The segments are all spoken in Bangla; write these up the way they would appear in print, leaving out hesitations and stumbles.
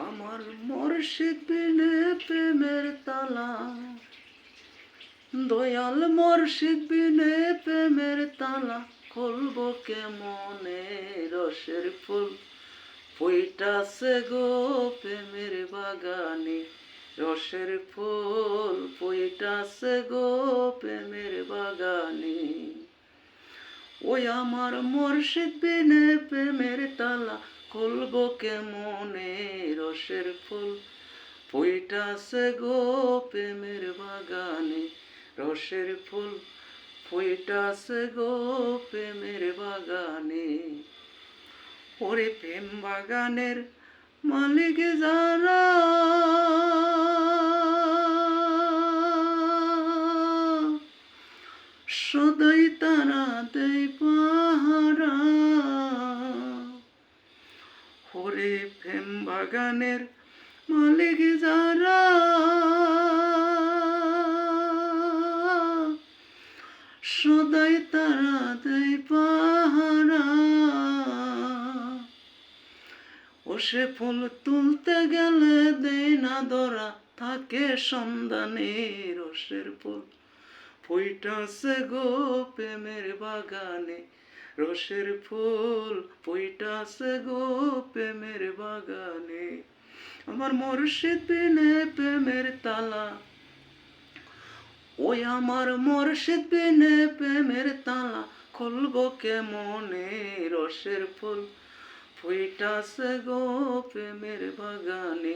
আমার মুর্শিদ বিনে প্রেমের তালা, দয়াল মুর্শিদ বিনে প্রেমের তালা, খুলবো কেমনে রসের ফুল ফুইটাছে গো প্রেমের বাগানে, রসের ফুল ফুইটাছে গো প্রেমের বাগানে। ওই আমার মুর্শিদ বিনে প্রেমের তালা, খুলবো কেমনে রসের ফুল ফুইটাছে গো প্রেমের বাগানে, রসের ফুল ফুইটাছে গো প্রেমের বাগানে। ওরে প্রেম বাগানের মালিক যারা, সদাই তারা দেয় পাহারা। ওরে প্রেম বাগানের মালিক যারা, সদাই তারা দেয় পাহারা। ও সে ফুল তুলতে গেলে দেয় না ধরা, থাকে সন্ধানে রসের ফুল ফুইটাছে গো প্রেমের বাগানে, রসের ফুল ফুইটাছে গো প্রেমের বাগানে। আমার মুর্শিদ বিনে প্রেমের তালা, ওই আমার মুর্শিদ বিনে প্রেমের তালা, খুলবো কেমনে রসের ফুল ফুইটাছে গো প্রেমের বাগানে,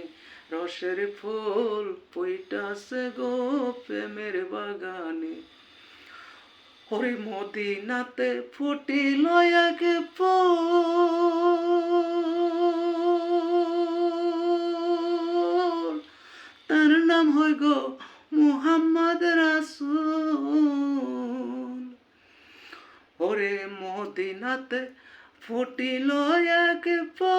রসের ফুল ফুইটাছে গো প্রেমের বাগানে। ওরে মদিনাতে ফুটিল এক ফুল, তার নাম হয় গো মুহাম্মদ রাসূল। ওরে মদিনাতে ফুটিল এক ফুল,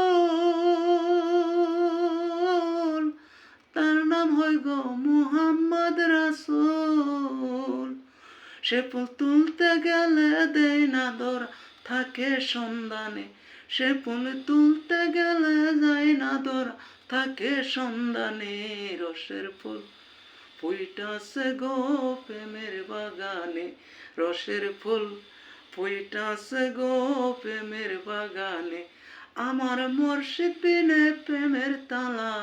তার নাম হয় গো মুহাম্মদ রাসূল। সে ফুল তুলতে গেলে দেয় না ধরা, থাকে সন্ধানে। সে ফুল তুলতে গেলে যায় না ধরা, থাকে সন্ধানে রসের ফুল ফুইটাছে গো প্রেমের বাগানে, রসের ফুল ফুইটাছে গো প্রেমের বাগানে। আমার মুর্শিদ বিনে প্রেমের তালা,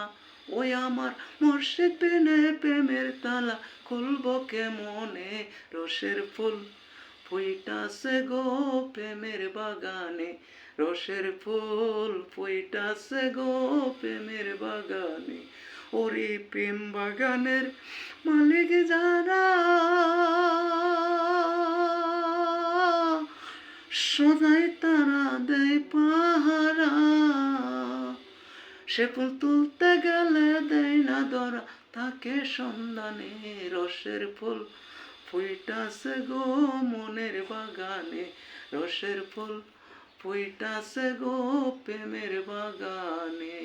ওই আমার মুর্শিদ বিনে প্রেমের তালা, খুলবো কেমনে রসের ফুল ফুইটাছে গো প্রেমের বাগানে, রসের ফুল ফুইটাছে গো প্রেমের বাগানে। ওরে প্রেম বাগানের মালিক যারা, সদাই তারা দেয় পাহারা। সে ফুল তুলতে গেলে দেয় না ধরা, থাকে সন্ধানে রসের ফুল ফুইটাছে গো মনের বাগানে, রসের ফুল ফুইটাছে গো প্রেমের বাগানে।